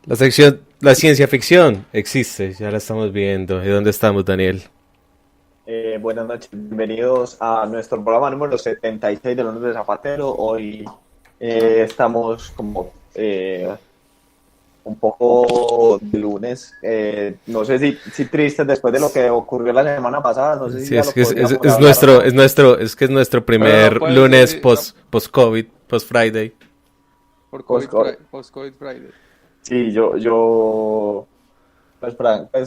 La sección, la ciencia ficción existe, ya la estamos viendo. ¿Y dónde estamos, Daniel? Buenas noches, bienvenidos a nuestro programa número 76 de Lunes de Zapatero. Hoy estamos como un poco de lunes. No sé si tristes después de lo que ocurrió la semana pasada. No sé si Sí, ya es lo que es podríamos nuestro, hablar, ¿no? es nuestro primer Pues, lunes post-COVID, post-Friday. por Post-COVID. Post-COVID Friday. Sí, yo pues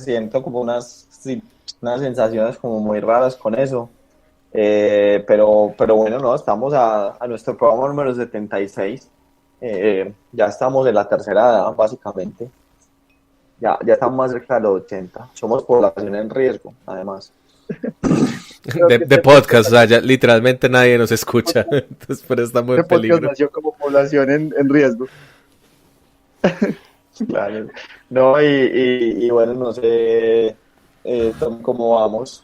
siento como unas sensaciones como muy raras con eso. Pero bueno, no, estamos a nuestro programa número 76. Ya estamos en la tercera edad, básicamente. Ya estamos más cerca de los 80. Somos población en riesgo, además. De podcast, o sea, ya literalmente nadie nos escucha. Entonces, pero estamos en Este podcast peligro. nació como población en riesgo. Claro. No, y bueno, no sé cómo vamos.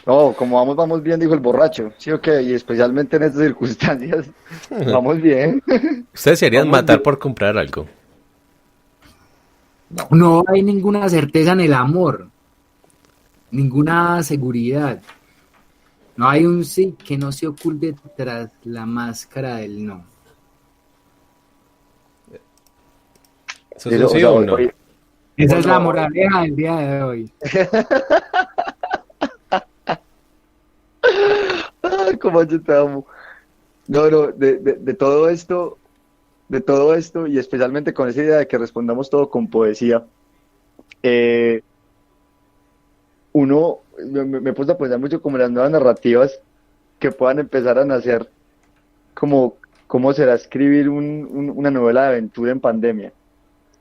No, como vamos bien, dijo el borracho. Sí, ok, y especialmente en estas circunstancias, vamos bien. Ustedes se harían Vamos matar bien. por comprar algo. No hay ninguna certeza en el amor, ninguna seguridad. No hay un sí que no se oculte tras la máscara del no. ¿Eso es un sí sea, o un no? Esa es la No. moraleja del día de hoy. Ay, cómo yo te amo. No, de todo esto, y especialmente con esa idea de que respondamos todo con poesía, uno me puse a pensar mucho como en las nuevas narrativas que puedan empezar a nacer, como cómo será escribir una novela de aventura en pandemia,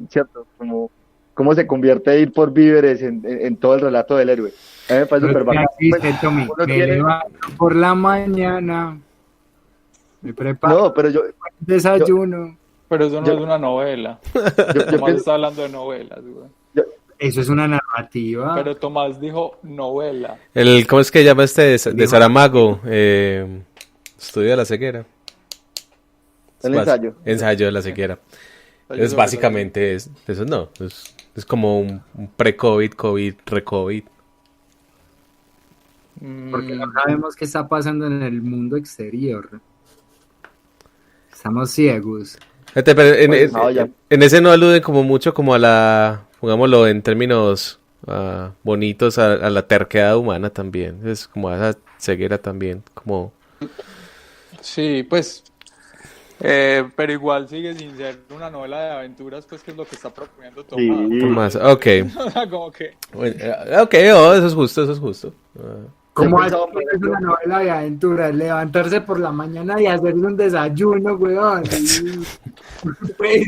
¿cierto? Como cómo se convierte ir por víveres en todo el relato del héroe. A mí me parece súper bacán. Dice Tommy, Uno me tiene- levanto por la mañana, me preparo No, pero yo el desayuno. Pero eso no Yo- es una novela. yo Tomás pienso- está hablando de novelas, güey. Eso es una narrativa. Pero Tomás dijo novela. ¿Cómo es que llama de Saramago? Estudio de la ceguera. el ensayo. Ensayo de la ceguera. Es básicamente eso no. Es como un pre-COVID, COVID, re-COVID. Porque no sabemos qué está pasando en el mundo exterior. Estamos ciegos. Fíjate, pero Pues, no, ya. en ese no aluden como mucho como a la, pongámoslo en términos bonitos, a la terquedad humana también. Es como a esa ceguera también, como... Sí, pues. Pero igual sigue sin ser una novela de aventuras, pues que es lo que está proponiendo Tomás. Sí. Más, ok. O sea, como que. Bueno, ok, oh, eso es justo, eso es justo. ¿Cómo Yo así pensaba, que por es ejemplo- una novela de aventuras? Levantarse por la mañana y hacer un desayuno, weón. Pues,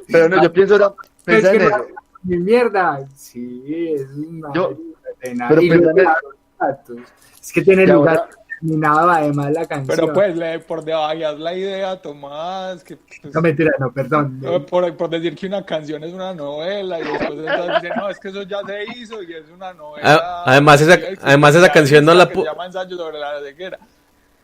Pero no, yo pienso ahora, es pensar que en eso. mi mierda. Sí, es una Yo- escena. pero Y pensando luego en- los gatos. Es que tiene Y lugar ahora- terminado además la canción. Pero pues, por debajo la idea, Tomás. Que, pues, No, mentira, no, perdón. por decir que una canción es una novela y después entonces dicen, no, es que eso ya se hizo y es una novela. Además, esa canción no la que pu- se llama Ensayo sobre la ceguera.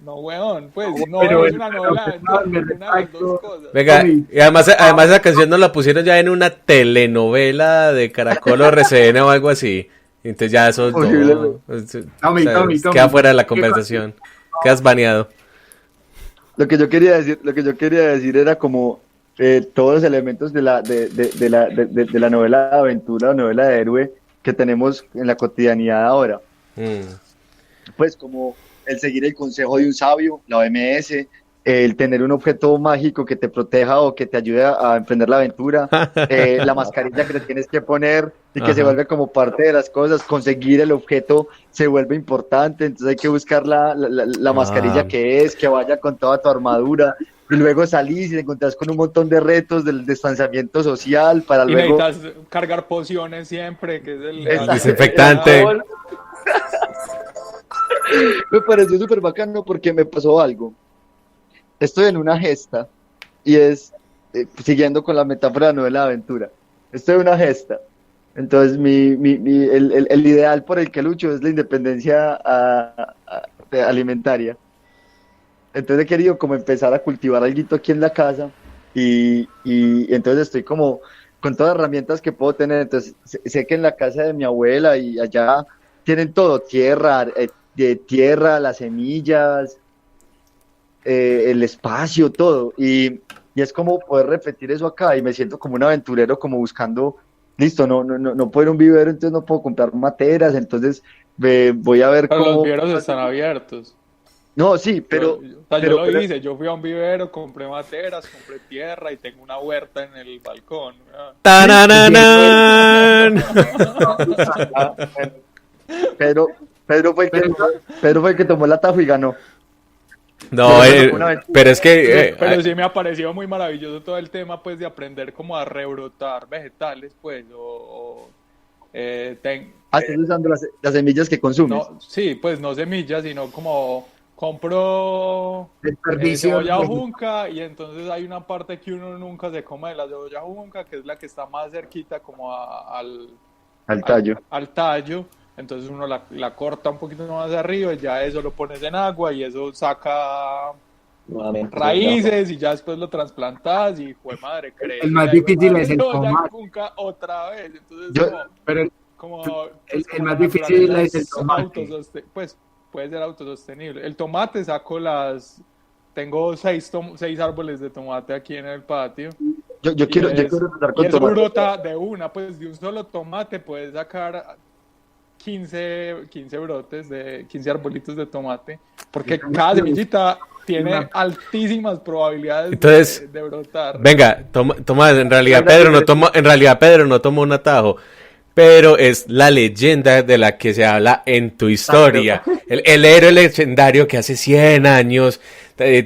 No, weón, pues no, Pero es una novela, perdón, es una de las exacto. dos cosas. Venga, Tommy. y además esa canción nos la pusieron ya en una telenovela de Caracol o RCN o algo así. Entonces ya eso Posiblemente. Tommy. queda fuera de la conversación. Quedas baneado. Lo que yo quería decir era como todos los elementos de la novela de aventura o novela de héroe que tenemos en la cotidianidad ahora. Pues como el seguir el consejo de un sabio, la OMS, el tener un objeto mágico que te proteja o que te ayude a emprender la aventura, la mascarilla que te tienes que poner y que se Ajá. vuelve como parte de las cosas, conseguir el objeto se vuelve importante, entonces hay que buscar la mascarilla que vaya con toda tu armadura, y luego salís y te encontrás con un montón de retos del distanciamiento social para Y luego... necesitas cargar pociones siempre, que es el Exacto. Desinfectante. Me pareció súper bacano porque me pasó algo. Estoy en una gesta y es, siguiendo con la metáfora de la novela de aventura, estoy en una gesta. Entonces el ideal por el que lucho es la independencia alimentaria. Entonces he querido como empezar a cultivar algo aquí en la casa y entonces estoy como con todas las herramientas que puedo tener. Entonces sé que en la casa de mi abuela y allá tienen todo, tierra, las semillas, el espacio, todo. Y es como poder repetir eso acá y me siento como un aventurero, como buscando, listo, no puedo ir a un vivero, entonces no puedo comprar materas, entonces voy a ver Pero los cómo... viveros están abiertos. No, sí, Yo pero, lo hice, yo fui a un vivero, compré materas, compré tierra y tengo una huerta en el balcón. ¡Tarararán! pero Pedro fue el que tomó el atajo y ganó. No, pero es que... Pero sí me ha parecido muy maravilloso todo el tema, pues, de aprender como a rebrotar vegetales, pues, Estás usando las semillas que consumes. no, sí, pues no semillas, sino como compro Desperdicio. cebolla junca y entonces hay una parte que uno nunca se come de la cebolla junca, que es la que está más cerquita como Al tallo. al tallo. Entonces uno la corta un poquito más arriba y ya eso lo pones en agua y eso saca Nuevamente, raíces y ya después lo trasplantas y fue madre, crece. El más y difícil madre, es el cebolla tomate. junca otra vez. Entonces Pero el más difícil es el tomate. pues puede ser autosostenible. El tomate tengo 6 árboles de tomate aquí en el patio. Yo quiero empezar Y con eso tomate. brota de una, pues de un solo tomate puedes sacar 15 brotes, 15 arbolitos de tomate, porque cada semillita tiene altísimas probabilidades Entonces, de brotar. Venga, toma, en realidad Pedro no tomó un atajo, pero es la leyenda de la que se habla en tu historia. El héroe legendario que hace 100 años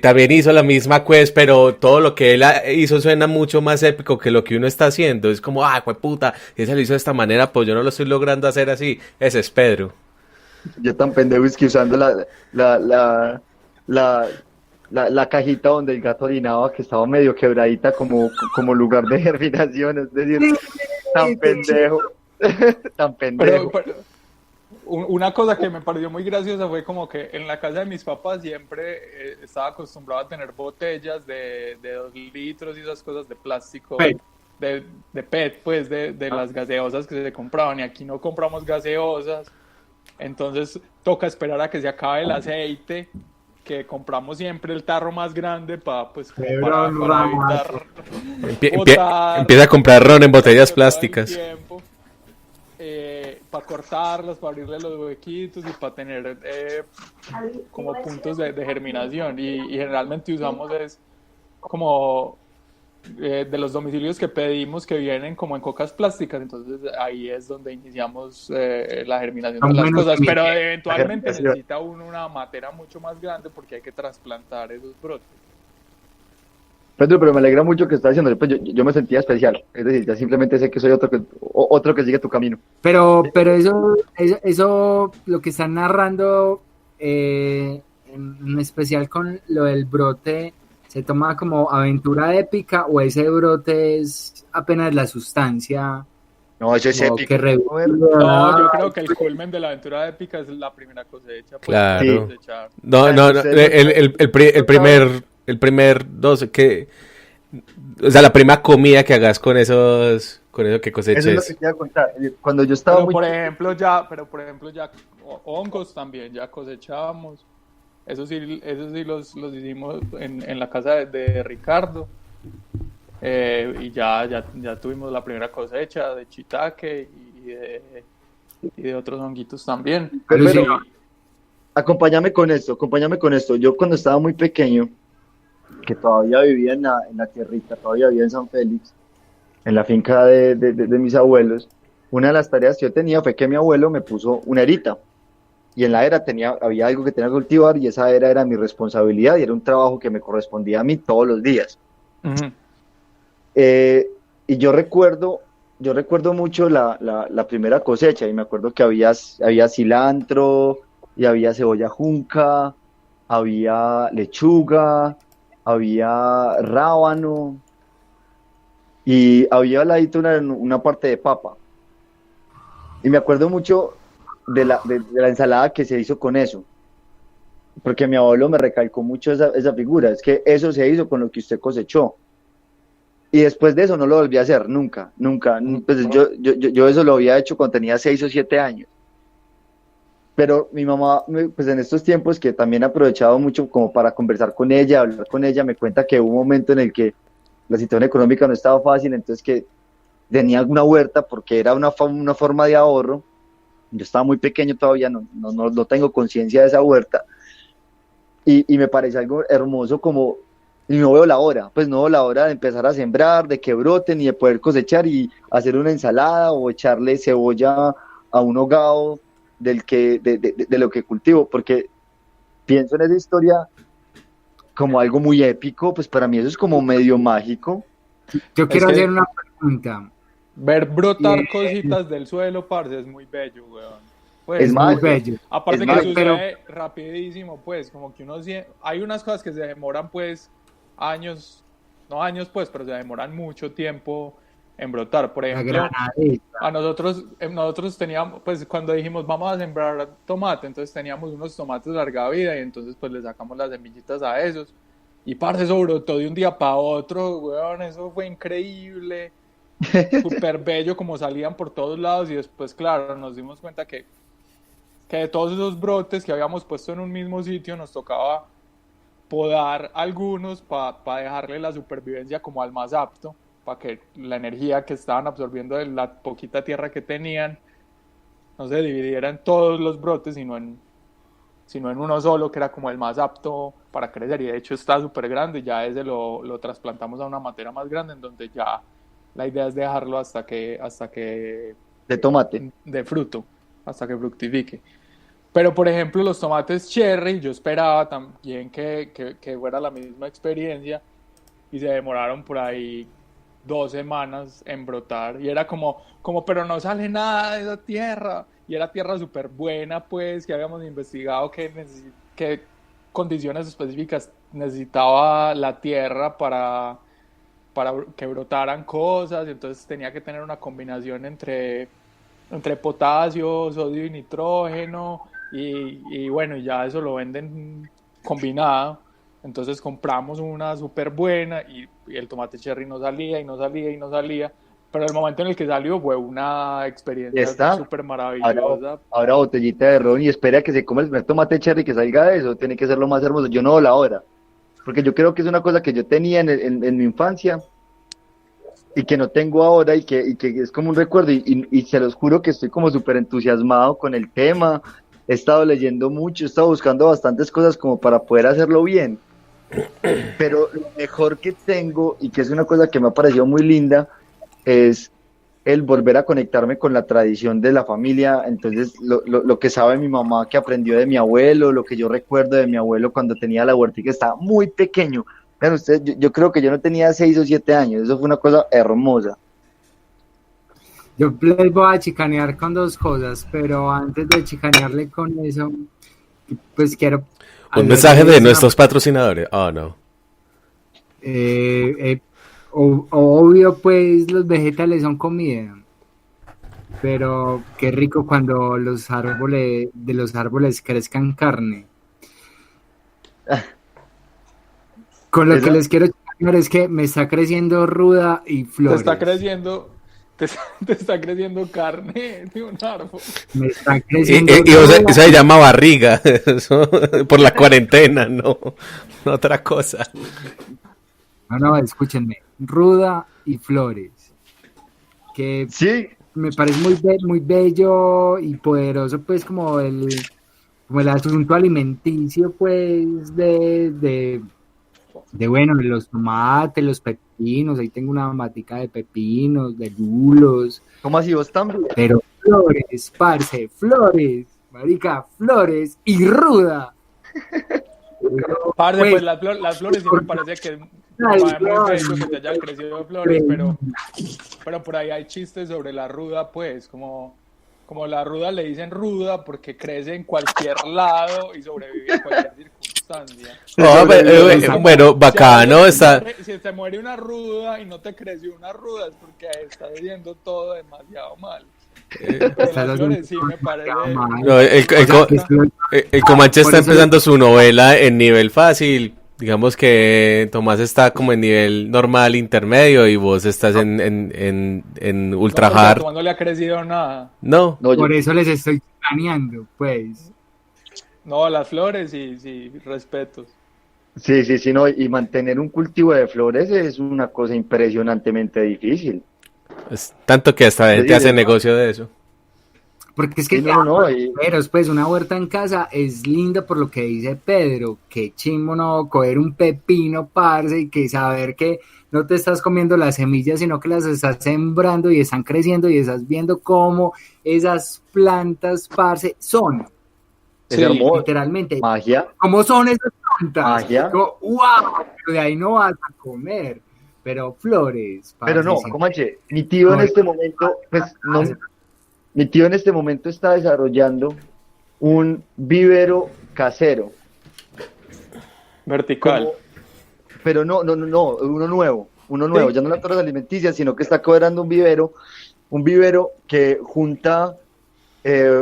también hizo la misma quest, pero todo lo que él hizo suena mucho más épico que lo que uno está haciendo. Es como, puta, ese lo hizo de esta manera, pues yo no lo estoy logrando hacer así. Ese es Pedro. Yo tan pendejo es que usando la cajita donde el gato orinaba, que estaba medio quebradita como lugar de germinación, es decir, tan pendejo. Tan pendejo. Pero una cosa que me pareció muy graciosa fue como que en la casa de mis papás siempre estaba acostumbrado a tener botellas de 2 litros y esas cosas de plástico, PET. de PET, pues de las gaseosas que se compraban, y aquí no compramos gaseosas, entonces toca esperar a que se acabe el aceite, que compramos siempre el tarro más grande para evitar Empieza a comprar ron en botellas plásticas. Para cortarlas, para abrirle los huequitos y para tener como puntos de germinación, y generalmente usamos es como de los domicilios que pedimos que vienen como en cocas plásticas, entonces ahí es donde iniciamos la germinación de las cosas, pero eventualmente necesita uno una matera mucho más grande porque hay que trasplantar esos brotes. Pedro, pero me alegra mucho que estás haciendo. Pues yo me sentía especial. Es decir, ya simplemente sé que soy otro que sigue tu camino. Pero eso lo que están narrando, en especial con lo del brote, ¿se toma como aventura épica o ese brote es apenas la sustancia? No, eso es épico. No, yo creo que el culmen de la aventura épica es la primera cosecha. Claro. Sí. No, el primer 12 o sea, la primera comida que hagas con eso que coseches. Eso es lo que te iba a contar. Cuando yo estaba por ejemplo ya hongos también ya cosechábamos. Eso sí los hicimos en la casa de Ricardo. Y ya tuvimos la primera cosecha de shiitake y de otros honguitos también. Pero acompáñame con esto. Yo cuando estaba muy pequeño, que todavía vivía en la tierrita, todavía vivía en San Félix, en la finca de mis abuelos, una de las tareas que yo tenía fue que mi abuelo me puso una erita, y en la era había algo que tenía que cultivar, y esa era mi responsabilidad, y era un trabajo que me correspondía a mí todos los días. Uh-huh. Y yo recuerdo mucho la primera cosecha, y me acuerdo que había cilantro, y había cebolla junca, había lechuga, había rábano, y había al ladito una parte de papa. Y me acuerdo mucho de la ensalada que se hizo con eso. porque mi abuelo me recalcó mucho esa figura, es que eso se hizo con lo que usted cosechó. Y después de eso no lo volví a hacer, nunca, nunca. Pues yo eso lo había hecho cuando tenía 6 o 7 años. Pero mi mamá, pues en estos tiempos que también he aprovechado mucho como para conversar con ella, hablar con ella, me cuenta que hubo un momento en el que la situación económica no estaba fácil, entonces que tenía una huerta porque era una forma de ahorro. Yo estaba muy pequeño todavía, no tengo conciencia de esa huerta. Y me parece algo hermoso como, y no veo la hora, pues no veo la hora de empezar a sembrar, de que broten y de poder cosechar y hacer una ensalada o echarle cebolla a un hogao de lo que cultivo, porque pienso en esa historia como algo muy épico, pues para mí eso es como medio mágico. Yo Es quiero que hacer una pregunta. ver brotar Y cositas del suelo, parce, es muy bello, weón. Pues, Es es muy más, bello. aparte es que más, sucede rapidísimo, pues, como que hay unas cosas que se demoran, pues, años, no años, pues, pero se demoran mucho tiempo en brotar. Por La ejemplo, granadeta. nosotros teníamos, pues, cuando dijimos vamos a sembrar tomate, entonces teníamos unos tomates larga vida y entonces, pues, le sacamos las semillitas a esos. Y, parce, eso brotó de un día para otro, weón, eso fue increíble, súper bello como salían por todos lados y después, claro, nos dimos cuenta que de todos esos brotes que habíamos puesto en un mismo sitio nos tocaba podar algunos para dejarle la supervivencia como al más apto, para que la energía que estaban absorbiendo de la poquita tierra que tenían no se dividiera en todos los brotes, sino en uno solo, que era como el más apto para crecer. Y de hecho está súper grande, ya ese lo trasplantamos a una materia más grande, en donde ya la idea es dejarlo hasta que de tomate. de fruto, hasta que fructifique. Pero, por ejemplo, los tomates cherry, yo esperaba también que fuera la misma experiencia y se demoraron por ahí 2 semanas en brotar. Y era pero no sale nada de esa tierra. Y era tierra súper buena, pues, que habíamos investigado qué condiciones específicas necesitaba la tierra para que brotaran cosas. Entonces tenía que tener una combinación entre potasio, sodio y nitrógeno, y bueno, ya eso lo venden combinado. Entonces compramos una súper buena y el tomate cherry no salía y no salía y no salía, pero el momento en el que salió fue una Y experiencia está, súper maravillosa. ahora botellita de ron y espera que se coma el primer tomate cherry que salga de eso, tiene que ser lo más hermoso. Yo no veo la hora, porque yo creo que es una cosa que yo tenía en mi infancia y que no tengo ahora y que es como un recuerdo y se los juro que estoy como súper entusiasmado con el tema. He estado leyendo mucho, he estado buscando bastantes cosas como para poder hacerlo bien, pero lo mejor que tengo y que es una cosa que me ha parecido muy linda es el volver a conectarme con la tradición de la familia. Entonces lo que sabe mi mamá, que aprendió de mi abuelo, lo que yo recuerdo de mi abuelo cuando tenía la huertica, estaba muy pequeño. Vean ustedes, yo creo que yo no tenía 6 o 7 años, eso fue una cosa hermosa. Yo les voy a chicanear con dos cosas, pero antes de chicanearle con eso, pues quiero... Un mensaje de nuestros patrocinadores. Oh, no. Obvio, pues los vegetales son comida, pero qué rico cuando de los árboles crezcan carne. Con lo que les quiero chicanear es que me está creciendo ruda y Te flores. te está creciendo carne de un árbol. Me está creciendo Y o sea, ruda. eso se llama barriga. Eso, por la cuarentena, no otra cosa. No, escúchenme. Ruda y flores. Que Sí, me parece muy bello y poderoso, pues, como el asunto alimenticio, pues, de bueno, de los tomates, los pepinos. Ahí tengo una matica de pepinos, de lulos. ¿cómo así vos también? Pero flores, parce, flores, marica, flores y ruda. Parce, Pues, pues las flores sí me parece que es muy bello que te hayan crecido flores, pero por ahí hay chistes sobre la ruda, pues, como la ruda le dicen ruda porque crece en cualquier lado y sobrevive en cualquier circunstancia. Bueno, bacano. Si te muere una ruda y no te creció una ruda es porque estás haciendo todo demasiado mal. De Estás las haciendo flores sí me parece. mal. No, el Comanche Por está eso- empezando su novela en nivel fácil. Digamos que Tomás está como en nivel normal, intermedio, y vos estás en No, ultra porque a hard. Tomás no le ha crecido nada. No, No, yo, Por eso les estoy planeando, pues. No, las flores sí, respetos. sí, sí, sí, no, y mantener un cultivo de flores es una cosa impresionantemente difícil. es tanto que hasta la Es gente decir, hace negocio de eso. Porque es que sí, no, no, no, pero después una huerta en casa es linda por lo que dice Pedro, que chimbo no coger un pepino, parce, y que saber que no te estás comiendo las semillas, sino que las estás sembrando y están creciendo y estás viendo cómo esas plantas, parce, son, es Sí, hermoso. literalmente, Magia, cómo son esas plantas. magia. Como, wow, pero de ahí no vas a comer, pero flores, Pero parce, no, sí. Comanche, mi tío en este momento, pues no, mi tío en este momento está desarrollando un vivero casero, vertical. como- pero no, uno nuevo, Sí. ya no las torres alimenticias, sino que está cobrando un vivero que junta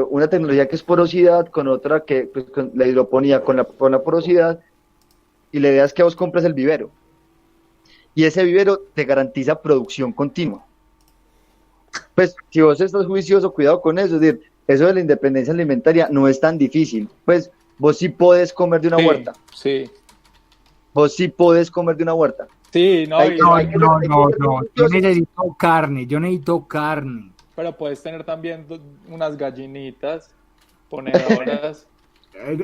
una tecnología que es porosidad con otra que, pues, con la hidroponía con la porosidad, y la idea es que vos compres el vivero, y ese vivero te garantiza producción continua. Pues si vos estás juicioso, cuidado con eso, es decir, eso de la independencia alimentaria no es tan difícil, pues vos sí podés comer de una Sí, huerta, sí. vos sí podés comer de una huerta. Sí, no, Hay- y- No, hay que- no, hay que no, ser no, yo juiciosos. necesito carne. pero puedes tener también unas gallinitas ponedoras.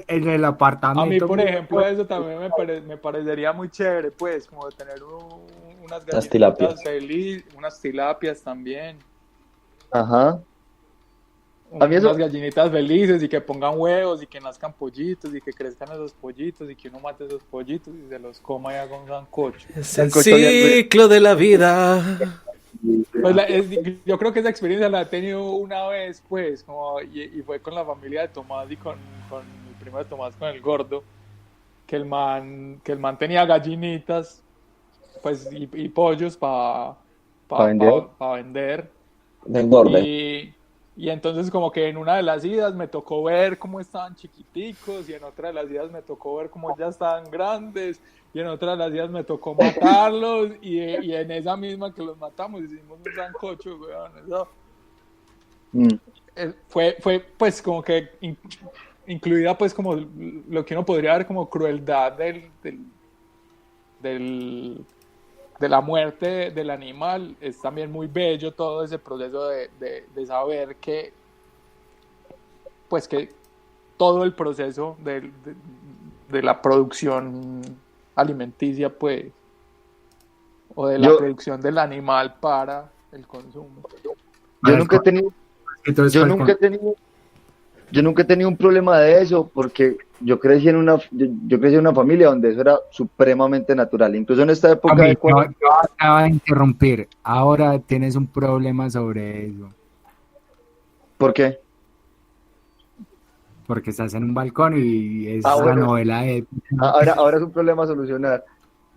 En el apartamento. A mí, por mío, ejemplo, eso también me parecería muy chévere, pues, como tener unas Las tilapias. gallinitas feliz, unas tilapias también, Ajá. A mí eso- unas gallinitas felices y que pongan huevos y que nazcan pollitos y que crezcan esos pollitos y que uno mate esos pollitos y se los coma ya con sancocho. Es el ciclo de la vida. Pues yo creo que esa experiencia la he tenido una vez, pues, como, y fue con la familia de Tomás y con el primo de Tomás, con el gordo, que el man tenía gallinitas, pues, y pollos para ¿Pa vender? vender. Del borde. Y entonces como que en una de las idas me tocó ver cómo estaban chiquiticos y en otra de las idas me tocó ver cómo ya estaban grandes y en otra de las idas me tocó matarlos y en esa misma que los matamos hicimos un sancocho, weón. Eso, Mm. fue pues como que incluida pues como lo que uno podría ver como crueldad de la muerte del animal. Es también muy bello todo ese proceso de saber que pues que todo el proceso de la producción alimenticia pues o de la Yo- producción del animal para el consumo. Yo nunca he tenido, Entonces, yo nunca he tenido, yo nunca he tenido un problema de eso, porque yo crecí en yo crecí en una familia donde eso era supremamente natural, incluso en esta época de yo acabo de interrumpir. Ahora tienes un problema sobre eso. ¿Por qué? Porque estás en un balcón y es Ah, la bueno. novela de... Ahora es un problema a solucionar.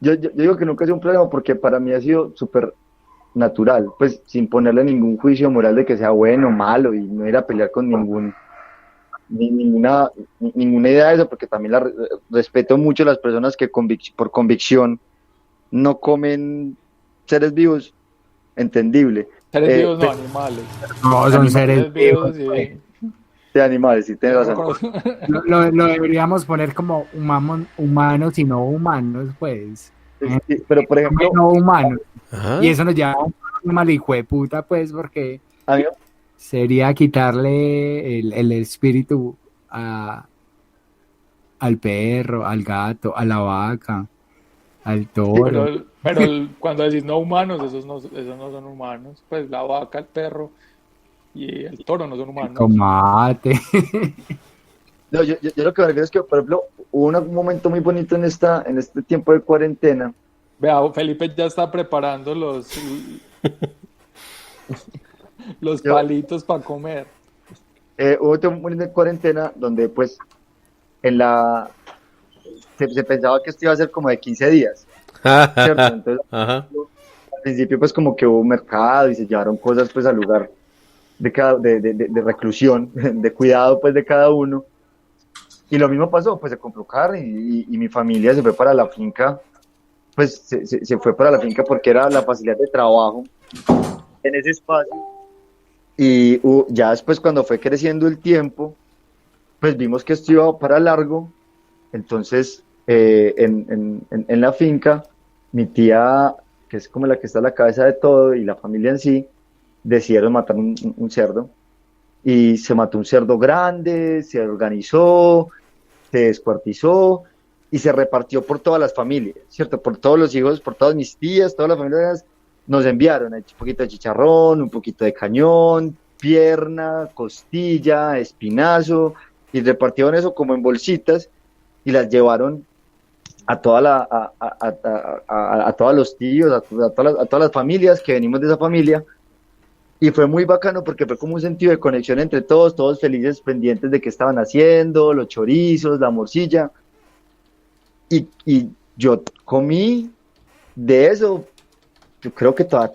Yo digo que nunca ha sido un problema porque para mí ha sido súper natural, pues sin ponerle ningún juicio moral de que sea bueno o malo, y no ir a pelear con ninguna idea de eso, porque también respeto mucho a las personas que por convicción no comen seres vivos, entendible. Seres vivos, no pues, animales. No, son seres vivos. sí. de animales, sí, tienes razón. Lo deberíamos poner como humanos y no humanos, pues. Sí, pero por ejemplo, No humanos. Ajá. Y eso nos lleva a un problema al hijo de puta, pues, porque a mí, sería quitarle el espíritu al perro, al gato, a la vaca, al toro. Pero cuando decís no humanos, esos no son humanos. Pues la vaca, el perro y el toro no son humanos. Tomate. no, yo lo que me refiero es que, por ejemplo, hubo un momento muy bonito en este tiempo de cuarentena. Vea, Felipe ya está preparando los palitos para comer. Hubo un tiempo muy bonito de cuarentena donde, pues, se pensaba que esto iba a ser como de 15 días, ¿cierto? Entonces, Ajá. al principio, pues, como que hubo mercado y se llevaron cosas, pues, al lugar. de reclusión, de cuidado pues de cada uno. Y lo mismo pasó, pues se compró carro y mi familia se fue para la finca, pues se fue para la finca porque era la facilidad de trabajo en ese espacio. Y ya después cuando fue creciendo el tiempo, pues vimos que esto iba para largo. Entonces en la finca, mi tía, que es como la que está a la cabeza de todo, y la familia en sí, decidieron matar un cerdo. Y se mató un cerdo grande, se organizó, se descuartizó y se repartió por todas las familias, ¿cierto? Por todos los hijos, por todas mis tías, todas las familias nos enviaron un poquito de chicharrón, un poquito de cañón, pierna, costilla, espinazo, y repartieron eso como en bolsitas y las llevaron a a todos los tíos, a todas las familias que venimos de esa familia. Y fue muy bacano porque fue como un sentido de conexión entre todos, todos felices, pendientes de qué estaban haciendo, los chorizos, la morcilla. Y yo comí de eso. Yo creo que todavía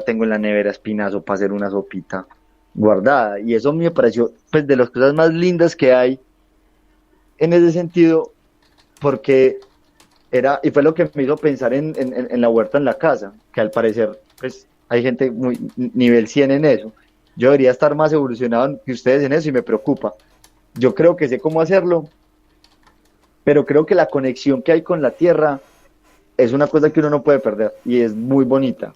tengo en la nevera espinazo para hacer una sopita guardada. Y eso me pareció, pues, de las cosas más lindas que hay en ese sentido, porque y fue lo que me hizo pensar en la huerta en la casa, que al parecer, pues, hay gente muy nivel 100 en eso. Yo debería estar más evolucionado que ustedes en eso y me preocupa. Yo creo que sé cómo hacerlo, pero creo que la conexión que hay con la tierra es una cosa que uno no puede perder y es muy bonita,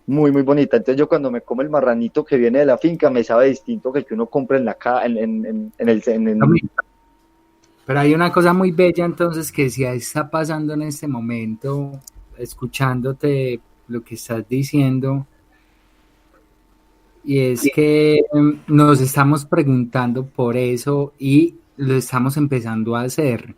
muy, muy bonita. Entonces yo cuando me como el marranito que viene de la finca me sabe distinto que el que uno compra en la Pero hay una cosa muy bella entonces que sí está pasando en este momento, escuchándote lo que estás diciendo, y es que nos estamos preguntando por eso y lo estamos empezando a hacer,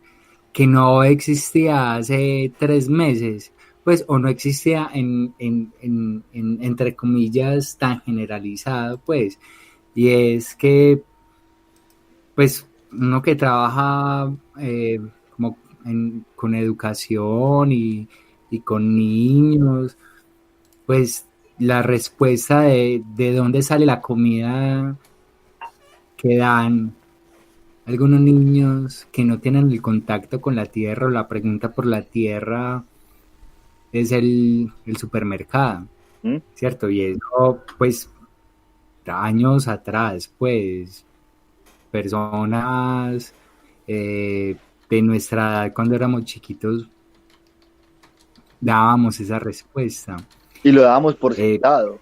que no existía hace 3 meses, pues, o no existía entre comillas, tan generalizado, pues, y es que, pues, uno que trabaja como con educación y con niños, pues la respuesta de dónde sale la comida que dan algunos niños que no tienen el contacto con la tierra o la pregunta por la tierra es el supermercado, ¿Mm? ¿cierto? Y eso, pues, años atrás, pues, personas de nuestra edad cuando éramos chiquitos dábamos esa respuesta. Y lo dábamos por Eh, sentado.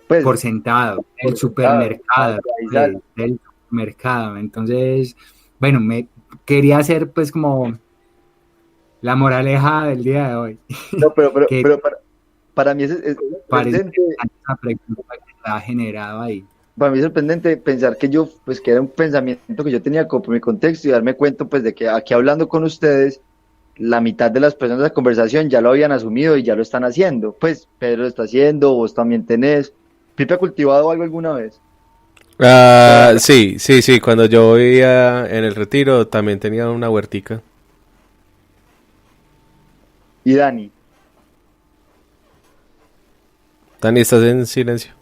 Pues, por sentado, el supermercado, el supermercado. Entonces, bueno, me quería hacer pues como la moraleja del día de hoy. no, que pero para mí es parece sorprendente, una pregunta que se ha generado ahí. para mí es sorprendente pensar que yo, pues que era un pensamiento que yo tenía como por mi contexto y darme cuenta pues de que aquí hablando con ustedes, la mitad de las personas de la conversación ya lo habían asumido y ya lo están haciendo. Pues Pedro lo está haciendo, vos también tenés. ¿Pipe ha cultivado algo alguna vez? Sí, sí, sí. Cuando yo vivía en el Retiro también tenía una huertica. Y Dani, Dani, estás en silencio.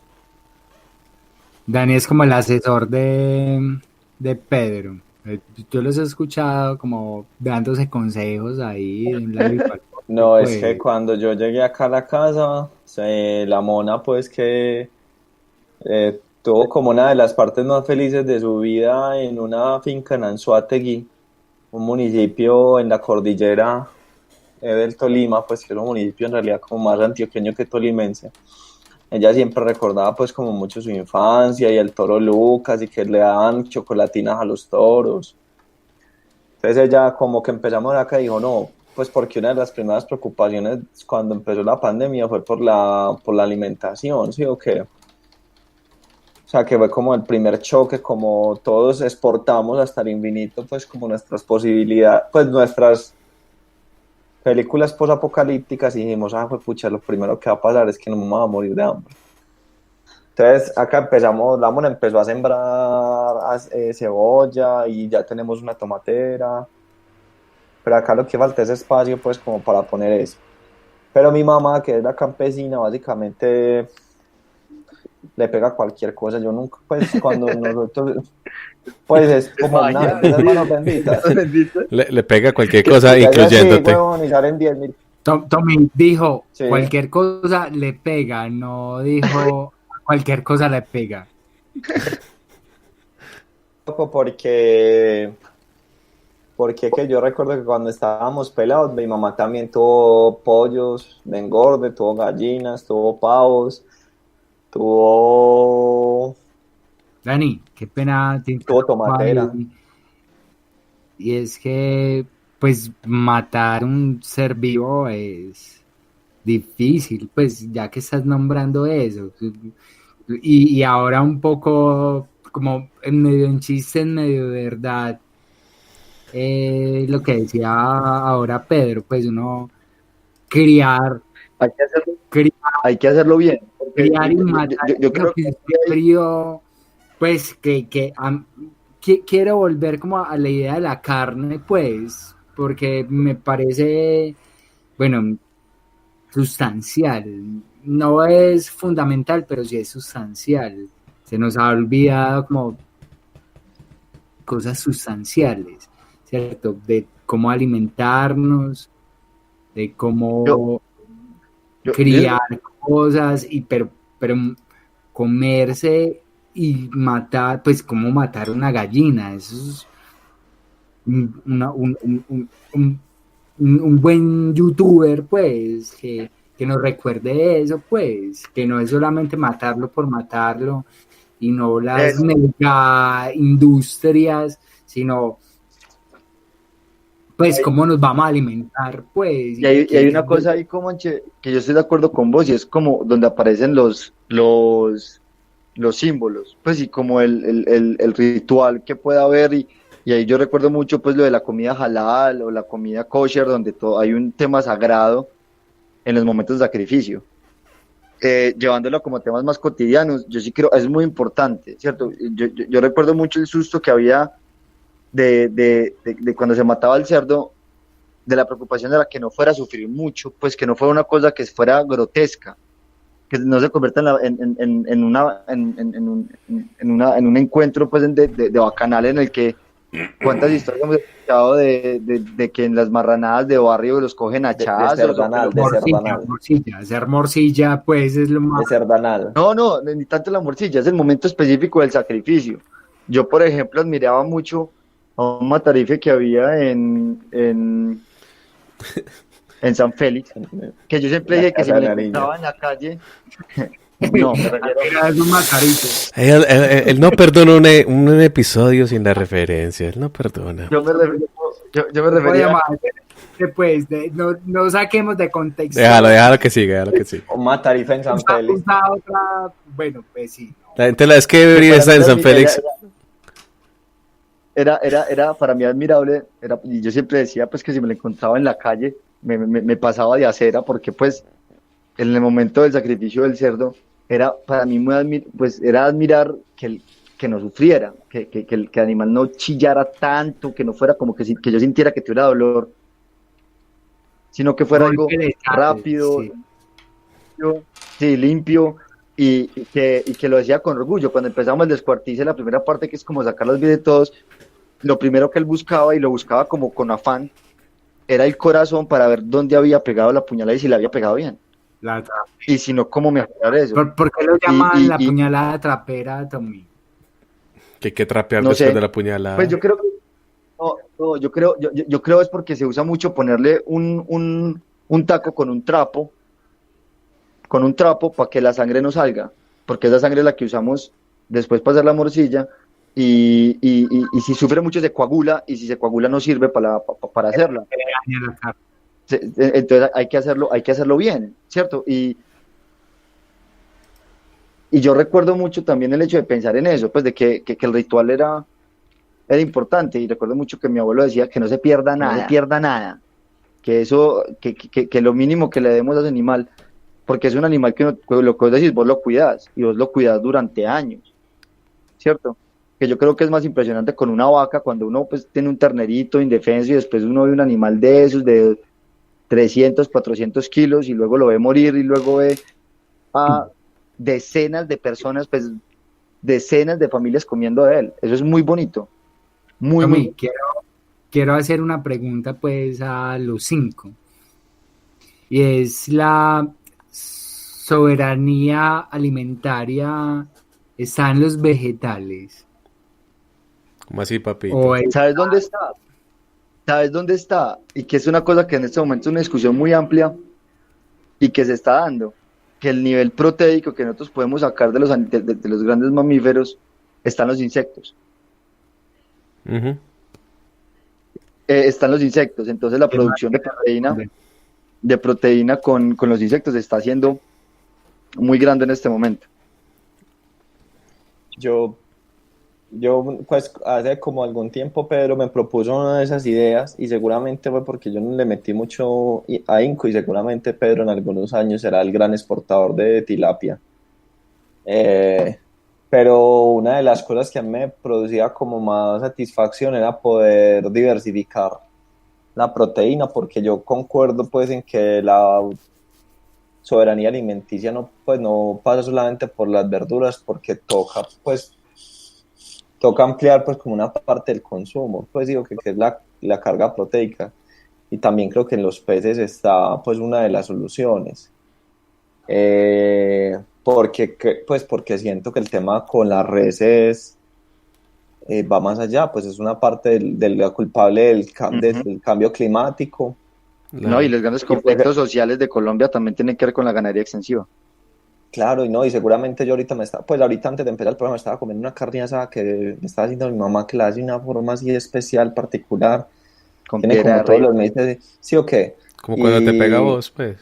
Dani es como el asesor de Pedro. Yo los he escuchado como dándose consejos ahí de un lado y para el otro, No, es que pues. cuando yo llegué acá a la casa, la mona pues que tuvo como una de las partes más felices de su vida en una finca en Anzoátegui, un municipio en la cordillera del Tolima, pues que es un municipio en realidad como más antioqueño que tolimense. Ella siempre recordaba pues como mucho su infancia y el toro Lucas y que le daban chocolatinas a los toros. Entonces ella como que empezamos acá y dijo no, pues porque una de las primeras preocupaciones cuando empezó la pandemia fue por la alimentación, ¿sí o qué? O sea, que fue como el primer choque, como todos exportamos hasta el infinito, pues como nuestras posibilidades, pues nuestras películas posapocalípticas y dijimos, pues pucha, lo primero que va a pasar es que nos vamos a morir de hambre. Entonces acá empezamos, la mona empezó a sembrar cebolla y ya tenemos una tomatera, pero acá lo que falta es espacio pues como para poner eso. Pero mi mamá, que es la campesina, básicamente le pega cualquier cosa. Yo nunca, pues cuando nosotros, pues es como una de esas manos benditas. Le pega cualquier Que cosa, te haga así, incluyéndote. huevón, y salen 10.000. Tommy dijo, Sí. cualquier cosa le pega, no dijo cualquier cosa le pega. Porque que yo recuerdo que cuando estábamos pelados, mi mamá también tuvo pollos de engorde, tuvo gallinas, tuvo pavos, tuvo Dani, qué pena te Tuvo interrumpo tomatera. ahí. Y es que, pues, matar un ser vivo es difícil, pues, ya que estás nombrando eso. Y ahora un poco, como en medio en chiste, en medio de verdad, lo que decía ahora Pedro, pues uno criar, Hay que hacerlo, criar, hay que hacerlo bien. Porque criar y matar yo es creo lo que siempre yo, pues, quiero volver como a la idea de la carne, pues, porque me parece, bueno, sustancial. No es fundamental, pero sí es sustancial. Se nos ha olvidado como cosas sustanciales, ¿cierto? De cómo alimentarnos, de cómo criar cosas, pero comerse y matar, pues cómo matar una gallina, eso es un buen youtuber, pues, que nos recuerde eso, pues, que no es solamente matarlo por matarlo, y no las Eso. mega industrias, sino, pues, cómo nos vamos a alimentar, pues. Y hay una cosa ahí, Comanche, que yo estoy de acuerdo con vos, y es como donde aparecen los símbolos, pues, y como el ritual que pueda haber, y ahí yo recuerdo mucho, pues, lo de la comida halal o la comida kosher, donde hay un tema sagrado en los momentos de sacrificio. Llevándolo como temas más cotidianos, yo sí creo, es muy importante, ¿cierto? Yo recuerdo mucho el susto que había de cuando se mataba el cerdo, de la preocupación de la que no fuera a sufrir mucho, pues que no fuera una cosa que fuera grotesca, que no se convierta en un encuentro pues de bacanal en el que cuántas historias hemos escuchado de que en las marranadas de barrio los cogen a chazos, cerdanal, de cerdanal. Morcilla, hacer morcilla, pues es lo más. De cerdanal. No, ni tanto la morcilla, es el momento específico del sacrificio. Yo, por ejemplo, admiraba mucho a un matarife que había en San Félix, que yo siempre dije que si me lo encontraba en la calle, no, me refiero Era un macarito. Él no perdona un episodio sin la referencia. Él no perdona. yo me refería Después, no saquemos de contexto. Déjalo que siga, déjalo que siga. Un matarife en San Félix. Bueno, pues sí. La gente es que Uri está en San Félix. Era para mí admirable, y yo siempre decía pues que si me lo encontraba en la calle, me pasaba de acera, porque pues en el momento del sacrificio del cerdo, era para mí pues era admirar que no sufriera, que el animal no chillara tanto, que no fuera como que yo sintiera que tuviera dolor, sino que fuera algo rápido, limpio, y que lo hacía con orgullo. Cuando empezamos el descuartice, la primera parte, que es como sacar los pies de todos, lo primero que él buscaba, y lo buscaba como con afán, era el corazón para ver dónde había pegado la puñalada y si la había pegado bien. Y si no, ¿cómo mejorar eso? ¿Por qué lo llaman la puñalada trapera, Tommy? Que hay que trapear No después sé. de la puñalada. Pues yo creo que yo creo es porque se usa mucho ponerle un taco con un trapo para que la sangre no salga, porque esa sangre es la que usamos después para hacer la morcilla, y si sufre mucho se coagula, y si se coagula no sirve para hacerla. Entonces hay que hacerlo bien, ¿cierto? Y yo recuerdo mucho también el hecho de pensar en eso, pues de que el ritual era importante, y recuerdo mucho que mi abuelo decía que no se pierda nada, que eso, que lo mínimo que le demos a ese animal, porque es un animal que lo que vos decís, vos lo cuidás, y vos lo cuidás durante años, ¿cierto? Que yo creo que es más impresionante con una vaca, cuando uno pues tiene un ternerito indefenso, y después uno ve un animal de esos, de 300, 400 kilos, y luego lo ve morir, y luego ve a decenas de personas, pues decenas de familias comiendo de él. Eso es muy bonito. Muy, Tommy, muy. quiero hacer una pregunta pues a los cinco. Y es la soberanía alimentaria está en los vegetales. ¿Cómo así, papito? O es- ¿Sabes dónde está? ¿Sabes dónde está? Y que es una cosa que en este momento es una discusión muy amplia y que se está dando, que el nivel proteico que nosotros podemos sacar de de los grandes mamíferos están los insectos. Ujú. Están los insectos, entonces la ¿Qué más producción de quieres proteína, responder? con los insectos está siendo muy grande en este momento. Yo, pues hace como algún tiempo Pedro me propuso una de esas ideas y seguramente fue porque yo no le metí mucho ahínco y seguramente Pedro en algunos años será el gran exportador de tilapia. Eh, pero una de las cosas que a mí me producía como más satisfacción era poder diversificar la proteína, porque yo concuerdo pues en que la soberanía alimenticia no, pues, no pasa solamente por las verduras, porque toca ampliar pues como una parte del consumo, pues digo que es la carga proteica, y también creo que en los peces está pues una de las soluciones. Porque siento que el tema con las reses va más allá, pues es una parte de la culpable del cambio climático. ¿No? Y Claro. los grandes Y pues, conflictos sociales de Colombia también tienen que ver con la ganadería extensiva. claro, y no, y seguramente yo ahorita pues ahorita antes de empezar el programa estaba comiendo una carne asada que me estaba haciendo mi mamá, que la hace de una forma así especial, particular, Con tiene piedra como de todos rey. los meses, sí o qué, Como cuando te pega a y vos, pues.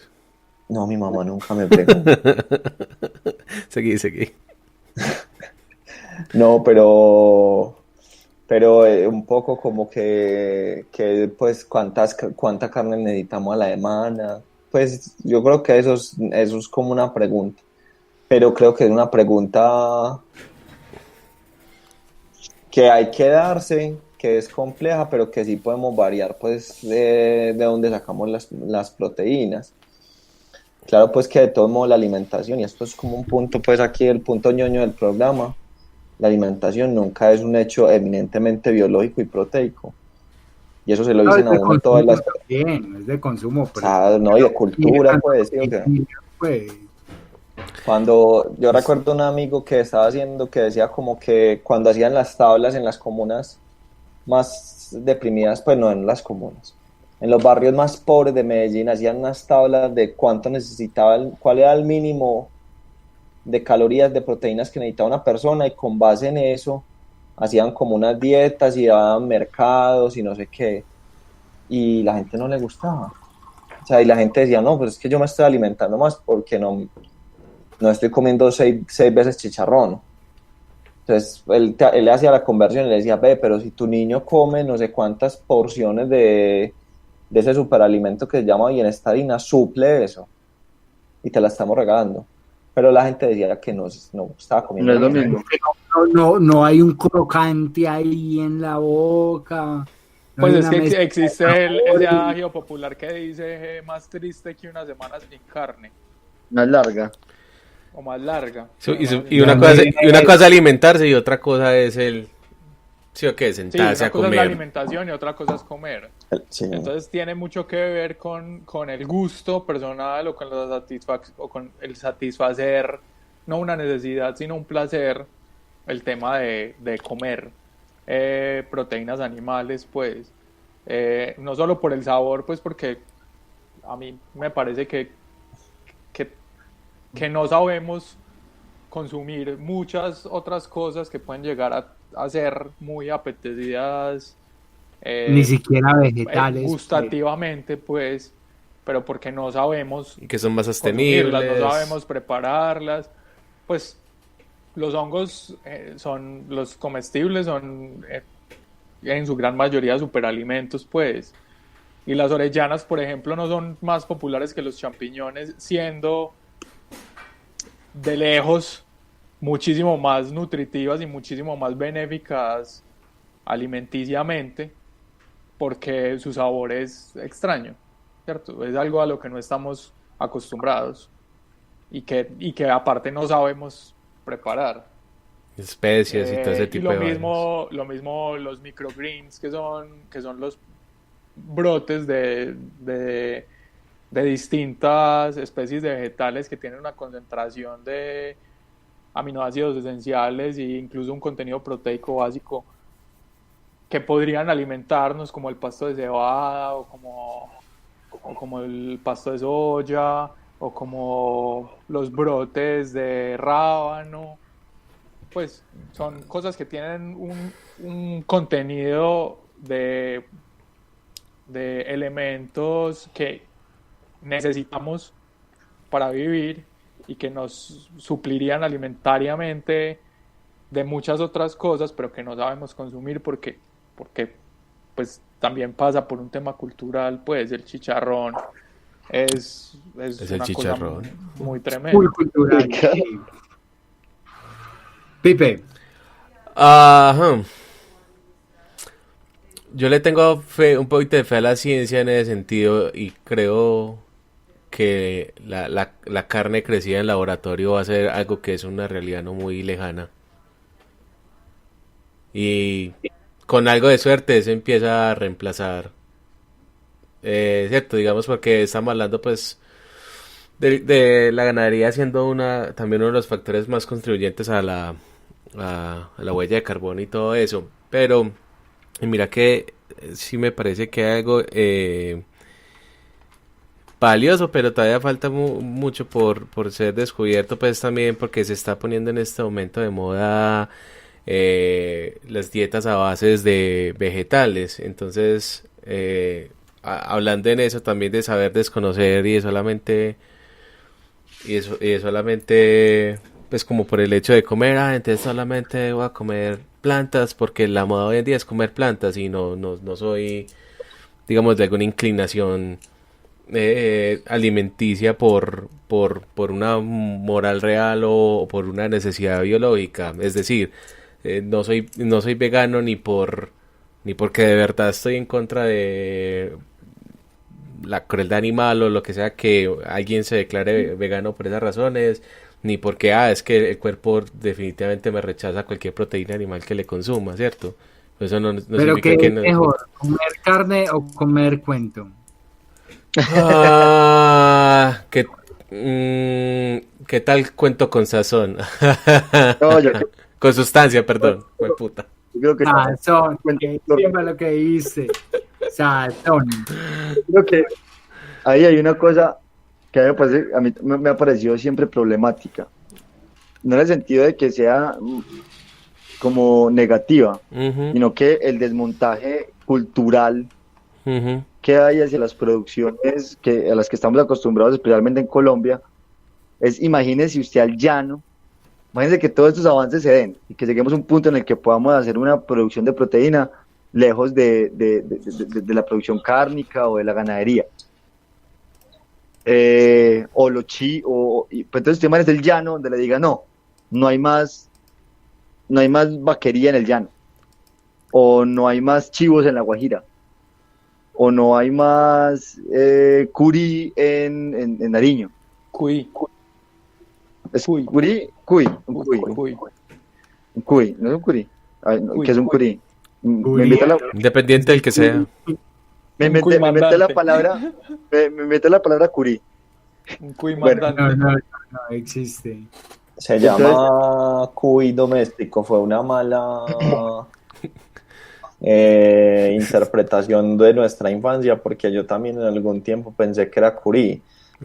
no, mi mamá nunca me pegó. Seguí, seguí. No, pero un poco como que pues cuánta carne necesitamos a la semana. Pues yo creo que eso es como una pregunta, pero creo que es una pregunta que hay que darse, que es compleja, pero que sí podemos variar pues de dónde sacamos las proteínas. Claro, pues que de todo modo la alimentación, y esto es como un punto, pues aquí el punto ñoño del programa, la alimentación nunca es un hecho eminentemente biológico y proteico. Y eso se lo No, dicen es a de uno todas consumo las... también, no es de consumo, O pero sea, no, y de y de cultura, pues, ¿sí o qué? pues, Cuando yo recuerdo un amigo que estaba haciendo, que decía como que cuando hacían las tablas en las comunas más deprimidas, pues no en las comunas, en los barrios más pobres de Medellín, hacían unas tablas de cuánto necesitaban, cuál era el mínimo de calorías, de proteínas que necesitaba una persona, y con base en eso hacían como unas dietas y daban mercados y no sé qué, y la gente no le gustaba. O sea, y la gente decía, no, pues es que yo me estoy alimentando más porque no estoy comiendo seis veces chicharrón. Entonces él le hacía la conversión y le decía, ve, pero si tu niño come no sé cuántas porciones de ese superalimento que se llama bienestarina, suple eso y te la estamos regalando. Pero la gente decía que no estaba No comiendo es lo bien. mismo. no hay un crocante ahí en la boca, no Pues hay es una que mezcla de existe ese sabores. adagio popular que dice más triste que una semana sin carne, No es larga. o más larga So- que una y, su- semana y sin ¿De una carne. cosa, dónde viene y una eso? cosa es alimentarse y otra cosa es el, sí o qué, Sí, sentarse una a cosa es la comer. alimentación y otra cosa es comer. Sí. Entonces tiene mucho que ver con el gusto personal o con o con el satisfacer, no una necesidad, sino un placer, el tema de comer proteínas animales, pues. No solo por el sabor, pues porque a mí me parece que, que no sabemos consumir muchas otras cosas que pueden llegar a ser muy apetecidas Ni eh, siquiera vegetales, pues. gustativamente, pues, pero porque no sabemos Y que son más consumirlas, no sostenibles. sabemos prepararlas, pues los hongos son los comestibles, son en su gran mayoría superalimentos, pues. Y las orellanas, por ejemplo, no son más populares que los champiñones, siendo de lejos muchísimo más nutritivas y muchísimo más benéficas alimenticiamente, porque su sabor es extraño, ¿cierto? Es algo a lo que no estamos acostumbrados. y que aparte no sabemos preparar. Especies y todo ese Y tipo de vainas. lo mismo los microgreens, que son los brotes de distintas especies de vegetales que tienen una concentración de aminoácidos esenciales e incluso un contenido proteico básico que podrían alimentarnos, como el pasto de cebada o como el pasto de soya o como los brotes de rábano. Pues son cosas que tienen un contenido de elementos que necesitamos para vivir y que nos suplirían alimentariamente de muchas otras cosas, pero que no sabemos consumir porque pues también pasa por un tema cultural. Pues el chicharrón es Es el una chicharrón. cosa muy tremenda. Full cultural. Sí. Pipe, Ajá. Yo le tengo fe, un poquito de fe a la ciencia en ese sentido y creo que la carne crecida en laboratorio va a ser algo que es una realidad no muy lejana. Y con algo de suerte eso empieza a reemplazar, cierto, digamos, porque estamos hablando pues de la ganadería siendo también uno de los factores más contribuyentes a la huella de carbono y todo eso. Pero mira que sí me parece que hay algo valioso, pero todavía falta mucho por ser descubierto, pues también porque se está poniendo en este momento de moda las dietas a bases de vegetales. Entonces, hablando en eso también de saber desconocer y de solamente pues como por el hecho de comer, entonces solamente voy a comer plantas porque la moda hoy en día es comer plantas y no soy, digamos, de alguna inclinación alimenticia por una moral real o por una necesidad biológica. Es decir, no soy vegano ni porque de verdad estoy en contra de la crueldad animal o lo que sea que alguien se declare vegano por esas razones, ni porque es que el cuerpo definitivamente me rechaza cualquier proteína animal que le consuma, ¿cierto? Eso no pero significa ¿qué que es no. mejor, comer carne o comer cuento? ¿Qué tal cuento con sazón? No, yo Con sustancia, perdón. Puta. creo que Sazón, cuento- siempre lo que dice. Sazón. creo que ahí hay una cosa que a mí me ha parecido siempre problemática. No en el sentido de que sea como negativa, Ujú, sino que el desmontaje cultural ujú. que hay hacia las producciones a las que estamos acostumbrados, especialmente en Colombia, imagínese usted al llano, imagínese que todos estos avances se den y que lleguemos a un punto en el que podamos hacer una producción de proteína lejos de la producción cárnica o de la ganadería. Pues entonces usted imagínese el llano donde le diga no hay más vaquería en el llano, o no hay más chivos en la Guajira, o no hay más curí en Nariño. Cuy. Es Cuy. curí, un cuy, no es un curí. Ay, no, Cuy. ¿qué es un curí? Me Curí. invita Independiente del que sea. me Un mete la cuimandante. palabra, me mete la palabra curí. Un cuy Bueno, mandante. No existe. Se Entonces- llama cuy doméstico, fue una mala interpretación de nuestra infancia, porque yo también en algún tiempo pensé que era curí.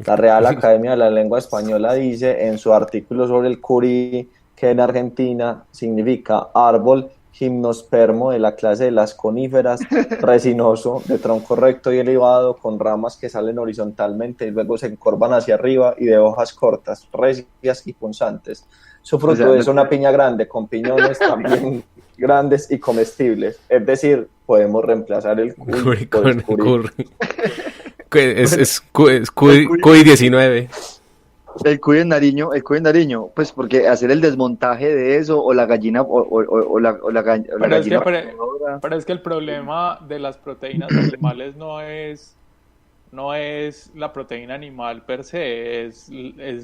La Real Academia de la Lengua Española dice en su artículo sobre el curí que en Argentina significa árbol gimnospermo de la clase de las coníferas, resinoso, de tronco recto y elevado, con ramas que salen horizontalmente y luego se encorvan hacia arriba y de hojas cortas, recias y punzantes. Su fruto sea, es una piña grande con piñones también grandes y comestibles. Es decir, podemos reemplazar el cuy por el curí. Es Cuy 19. El cuy en Nariño, pues porque hacer el desmontaje de eso, o la gallina, o la Pero es gallina. que el problema de las proteínas animales no es no es la proteína animal per se, es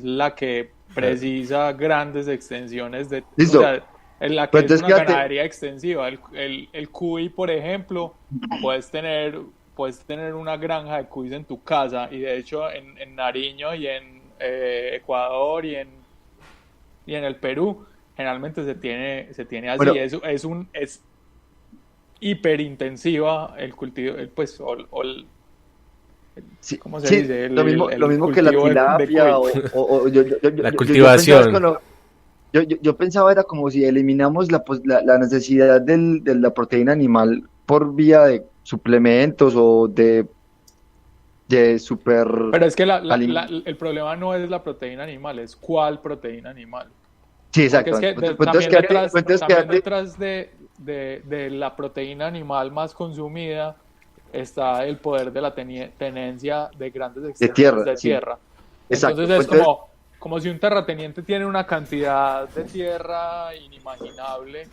la que precisa grandes extensiones de... Listo. O sea, en la que Pues es entonces una quédate. ganadería extensiva. El cuy, por ejemplo, puedes tener una granja de cuys en tu casa, y de hecho en Nariño y en Ecuador y en el Perú generalmente se tiene así. Bueno. Es hiperintensiva el cultivo, pues, Sí, ¿cómo se sí, dice? lo mismo que la cultivo de tilapia cuy. La yo cultivación. pensaba, yo pensaba era como si eliminamos la necesidad de la proteína animal por vía de suplementos o de super Pero es que alimentos. el problema no es la proteína animal, es cuál proteína animal. Sí, Porque es exactamente. que Pues entonces también quédate. detrás de la proteína animal más consumida está el poder de la tenencia de grandes De extensiones tierra, de sí, tierra. exacto. Entonces es Pues entonces, como si un terrateniente tiene una cantidad de tierra inimaginable.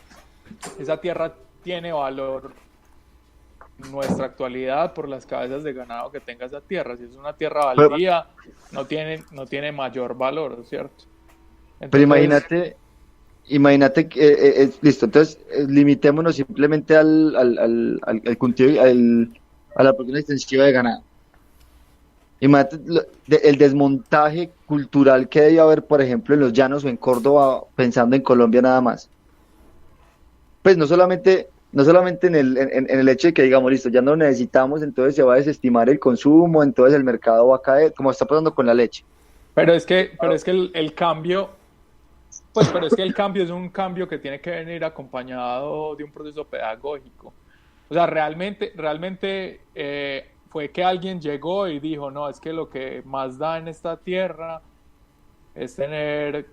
Esa tierra tiene valor en nuestra actualidad por las cabezas de ganado que tenga esa tierra. Si es una tierra pero, baldía, no tiene mayor valor, ¿cierto? pero Entonces, imagínate que, listo, entonces limitémonos simplemente al cultivo, a la producción extensiva de ganado. Imagínate el desmontaje cultural que debe haber, por ejemplo, en los llanos o en Córdoba, pensando en Colombia nada más. Pues no solamente en el hecho de que digamos, listo, ya no necesitamos, entonces se va a desestimar el consumo, entonces el mercado va a caer, como está pasando con la leche. pero es que el cambio, pues, pero es que el cambio es un cambio que tiene que venir acompañado de un proceso pedagógico. O sea, realmente fue que alguien llegó y dijo, no, es que lo que más da en esta tierra es tener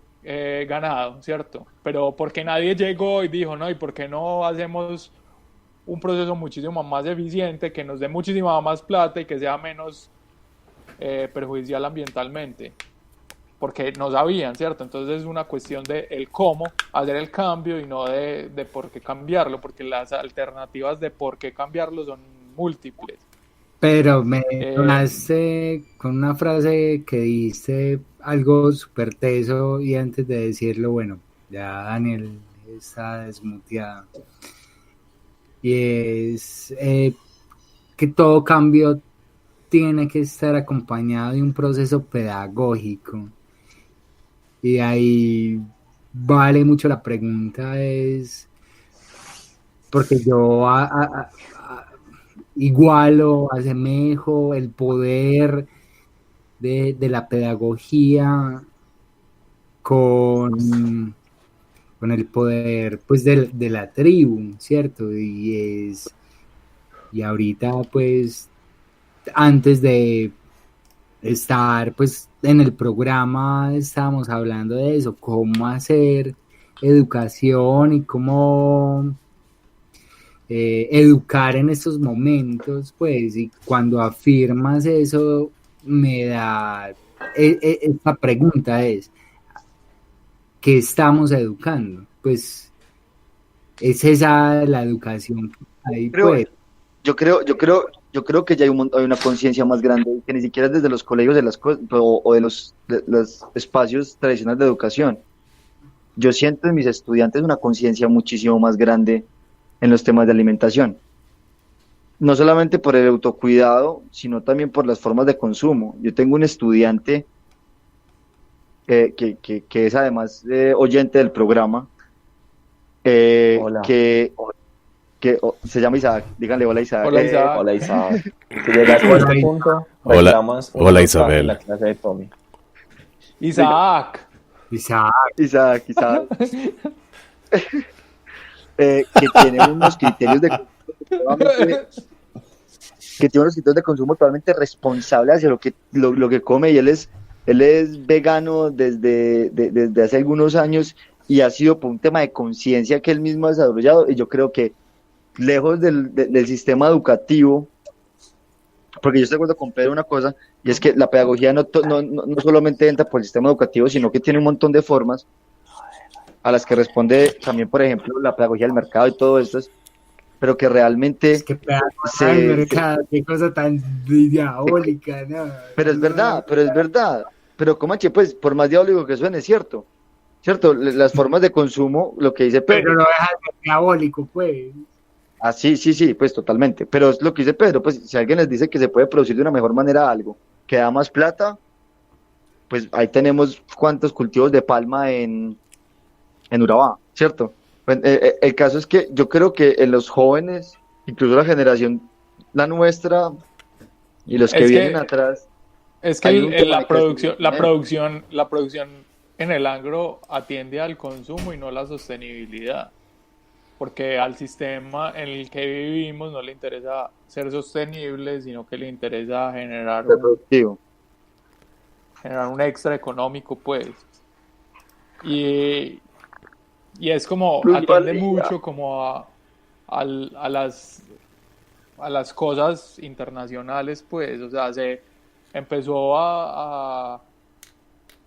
ganado, ¿cierto? Pero porque nadie llegó y dijo, no, ¿y por qué no hacemos un proceso muchísimo más eficiente, que nos dé muchísima más plata y que sea menos perjudicial ambientalmente? Porque no sabían, ¿cierto? Entonces es una cuestión de el cómo hacer el cambio y no de por qué cambiarlo, porque las alternativas de por qué cambiarlo son múltiples. Pero me Eh, sonaste con una frase que dijiste algo súper teso, y antes de decirlo, bueno, ya Daniel está desmuteado. Y es que todo cambio tiene que estar acompañado de un proceso pedagógico. Y ahí vale mucho la pregunta, es porque yo igualo, asemejo el poder de la pedagogía con el poder, pues, de la tribu, ¿cierto? Y ahorita, pues, antes de estar, pues, en el programa estábamos hablando de eso, cómo hacer educación y cómo educar en estos momentos, pues, y cuando afirmas eso, me da, esta pregunta es, ¿qué estamos educando? Pues, es esa la educación que hay, Pero pues. yo creo que ya hay una conciencia más grande, que ni siquiera es desde los colegios o de los espacios tradicionales de educación. Yo siento en mis estudiantes una conciencia muchísimo más grande en los temas de alimentación. No solamente por el autocuidado, sino también por las formas de consumo. Yo tengo un estudiante que es además oyente del programa, Hola, que se llama Isaac. Díganle hola Isaac. Hola, Isaac. hola Isabel. Si llegaste a este punto, Hola, reclamas una hola nota Isabel. en la clase de Tommy. Isaac. Isaac, Isaac. Que tiene unos criterios de consumo totalmente responsable hacia lo que come, y él es vegano desde hace algunos años, y ha sido por un tema de conciencia que él mismo ha desarrollado, y yo creo que lejos del sistema educativo, porque yo estoy de acuerdo con Pedro en una cosa, y es que la pedagogía no solamente entra por el sistema educativo, sino que tiene un montón de formas a las que responde también, por ejemplo, la pedagogía del mercado y todo esto. pero que realmente Es que pedazo se- de mercado, qué cosa tan diabólica, ¿no? pero es verdad, pero Comanche, pues, por más diabólico que suene, es cierto, las formas de consumo, lo que dice Pero Pedro, no deja de ser diabólico, pues. ah, sí, pues totalmente, pero es lo que dice Pedro, pues, si alguien les dice que se puede producir de una mejor manera algo, que da más plata, pues ahí tenemos cuántos cultivos de palma en Urabá, ¿cierto? Pues, el caso es que yo creo que en los jóvenes, incluso la generación, la nuestra y los que Es vienen que, atrás, es que hay un tema la de producción, crecimiento. la producción en el agro atiende al consumo y no a la sostenibilidad. Porque al sistema en el que vivimos no le interesa ser sostenible, sino que le interesa Reproductivo. generar un extra económico, pues. Y, y es como, atiende mucho como al- a las, a las cosas internacionales, pues. O sea, se empezó a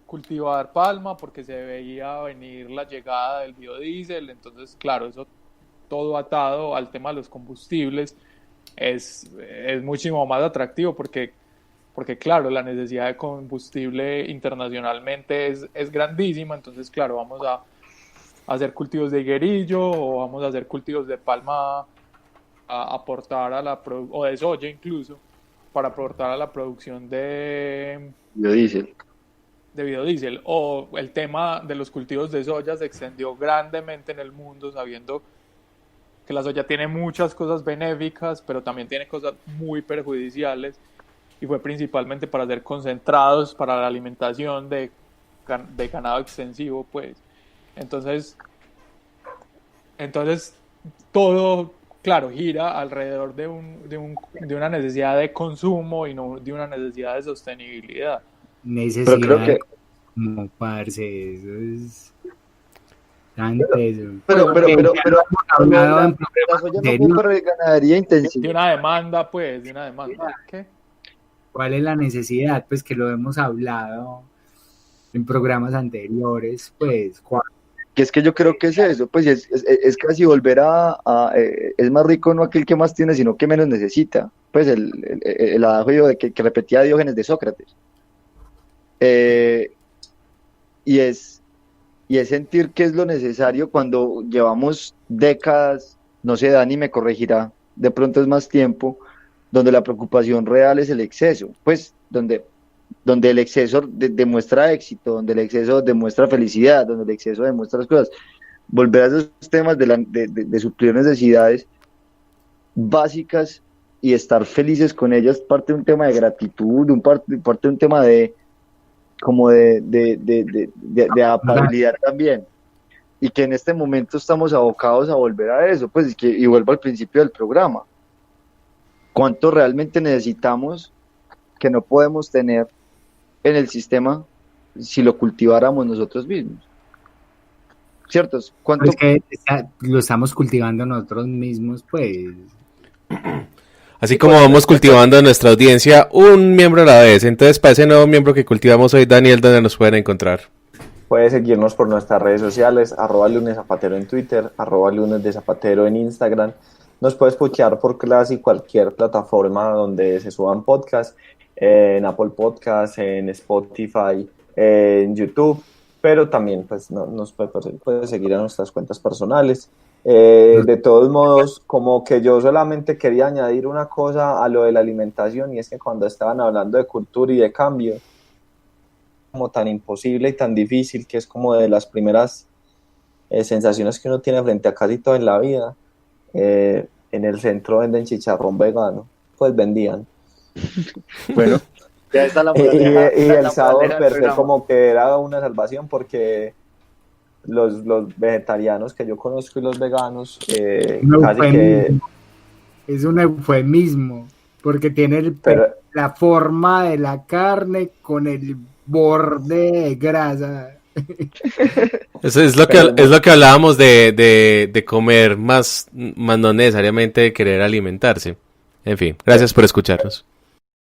cultivar palma porque se veía venir la llegada del biodiesel, entonces, claro, eso todo atado al tema de los combustibles es muchísimo más atractivo porque claro, la necesidad de combustible internacionalmente es grandísima, entonces, claro, vamos a hacer cultivos de higuerillo o vamos a hacer cultivos de palma a aportar a o de soya incluso, para aportar a la producción Biodiesel. de biodiesel. O el tema de los cultivos de soya se extendió grandemente en el mundo, sabiendo que la soya tiene muchas cosas benéficas, pero también tiene cosas muy perjudiciales, y fue principalmente para hacer concentrados para la alimentación de ganado extensivo, pues. Entonces todo, claro, gira alrededor de una necesidad de consumo y no de una necesidad de sostenibilidad. Necesidad, Pero creo que, como parce, eso es tan teso. pero Hablado la, en la programas soya no fue anteriores, para ganadería De intensiva. una demanda, pues, de una demanda. ¿Qué? ¿cuál es la necesidad? Pues que lo hemos hablado en programas anteriores, pues, Que es que yo creo que es eso, pues es casi volver es más rico no aquel que más tiene, sino que menos necesita. Pues el adagio que repetía Diógenes de Sócrates. Y es sentir que es lo necesario cuando llevamos décadas, no sé, Dani me corregirá, de pronto es más tiempo, donde la preocupación real es el exceso, pues donde el exceso demuestra éxito, donde el exceso demuestra felicidad, donde el exceso demuestra las cosas. Volver a esos temas de suplir necesidades básicas y estar felices con ellas, parte de un tema de gratitud, parte de un tema como de adaptabilidad también. Y que en este momento estamos abocados a volver a eso, pues, y vuelvo al principio del programa. ¿Cuánto realmente necesitamos que no podemos tener en el sistema si lo cultiváramos nosotros mismos? ¿Cierto? ¿Cuánto? es que lo estamos cultivando nosotros mismos, pues. Así como vamos cultivando nuestra audiencia un miembro a la vez. Entonces, para ese nuevo miembro que cultivamos hoy, Daniel, ¿dónde nos pueden encontrar? Puedes seguirnos por nuestras redes sociales, @luneszapatero en Twitter, @lunesdezapatero en Instagram. Nos puedes escuchar por Class y cualquier plataforma donde se suban podcasts, en Apple Podcasts, en Spotify, en YouTube, pero también pues, nos puedes seguir a nuestras cuentas personales. De todos modos, como que yo solamente quería añadir una cosa a lo de la alimentación, y es que cuando estaban hablando de cultura y de cambio, como tan imposible y tan difícil, que es como de las primeras sensaciones que uno tiene frente a casi todo en la vida. En el centro venden chicharrón vegano, pues vendían. Bueno, ya está la y el sabor moraleja del per se programa. como que era una salvación, porque los vegetarianos que yo conozco y los veganos casi que... Es un eufemismo, porque tiene la forma de la carne con el borde de grasa. Eso es lo que hablábamos de comer más no necesariamente de querer alimentarse. En fin, gracias por escucharnos.